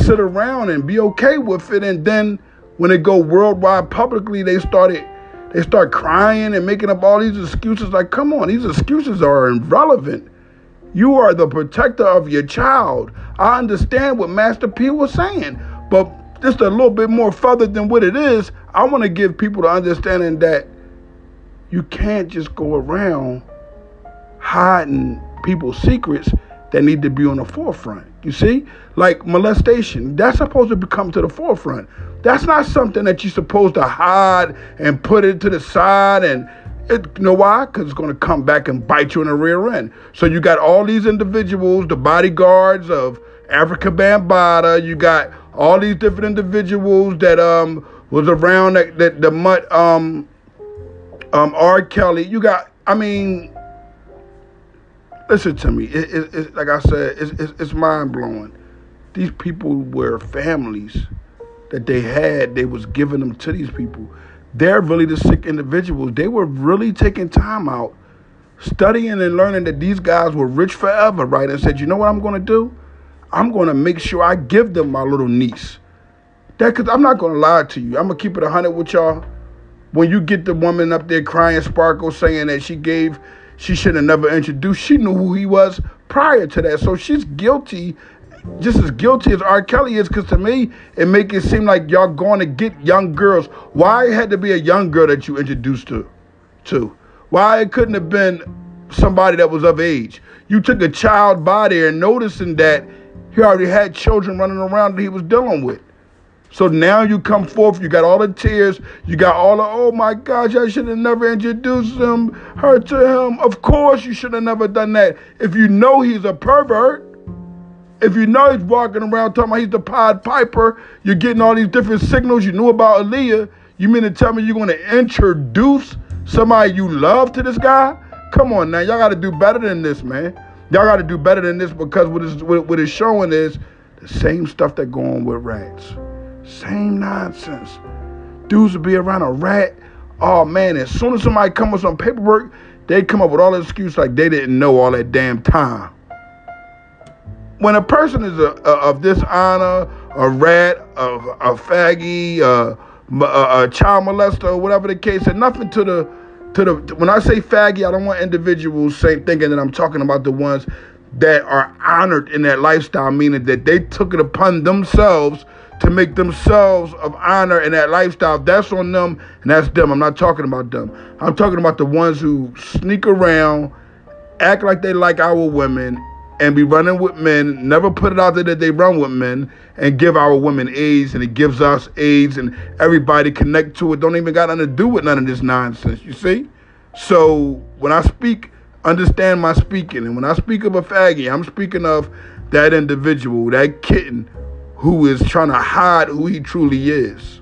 sit around and be okay with it. And then when it go worldwide publicly, they start crying and making up all these excuses. Like, come on, these excuses are irrelevant. You are the protector of your child. I understand what Master P was saying, but just a little bit more further than what it is, I want to give people the understanding that you can't just go around hiding people's secrets that need to be on the forefront. You see? Like molestation, that's supposed to come to the forefront. That's not something that you're supposed to hide and put it to the side. And you know why? Because it's going to come back and bite you in the rear end. So you got all these individuals, the bodyguards of Africa Bambaataa. You got all these different individuals that was around the Mutt R. Kelly. You got, I mean, listen to me. It's like I said, it's mind blowing. These people were families that they was giving them to these people. They're really the sick individuals. They were really taking time out, studying and learning that these guys were rich forever, right? And said, you know what I'm going to do? I'm going to make sure I give them my little niece. Because I'm not going to lie to you. I'm going to keep it 100 with y'all. When you get the woman up there crying, Sparkle, saying that she should have never introduced, she knew who he was prior to that. So she's guilty, just as guilty as R. Kelly is, because to me, it make it seem like y'all going to get young girls. Why it had to be a young girl that you introduced to? Why it couldn't have been somebody that was of age? You took a child by there and noticing that he already had children running around that he was dealing with. So now you come forth, you got all the tears, you got all the, oh my gosh, I should have never introduced her to him. Of course you should have never done that. If you know he's a pervert, if you know he's walking around talking about he's the Pied Piper, you're getting all these different signals you knew about Aaliyah, you mean to tell me you're going to introduce somebody you love to this guy? Come on now, y'all got to do better than this, man. Y'all got to do better than this, because what it's showing is the same stuff that go on with rats. Same nonsense. Dudes would be around a rat. Oh, man, as soon as somebody come with some paperwork, they come up with all the excuses like they didn't know all that damn time. When a person is of dishonor, a rat, a faggy, a child molester, or whatever the case, and nothing to the when I say faggy, I don't want individuals thinking that I'm talking about the ones that are honored in that lifestyle, meaning that they took it upon themselves to make themselves of honor in that lifestyle. That's on them, and that's them. I'm not talking about them. I'm talking about the ones who sneak around, act like they like our women, and be running with men, never put it out there that they run with men, and give our women AIDS, and it gives us AIDS, and everybody connect to it. Don't even got nothing to do with none of this nonsense, you see? So when I speak, understand my speaking. And when I speak of a faggy, I'm speaking of that individual, that kitten, who is trying to hide who he truly is,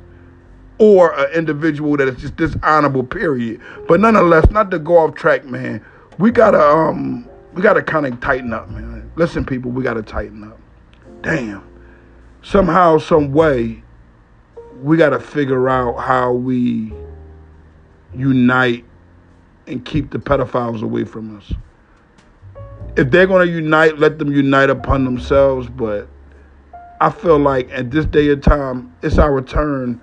or an individual that is just dishonorable, period. But nonetheless, not to go off track, man, we gotta kind of tighten up, man. Listen, people, we gotta tighten up. Damn. Somehow, some way, we gotta figure out how we unite and keep the pedophiles away from us. If they're gonna unite, let them unite upon themselves, but I feel like at this day and time, it's our turn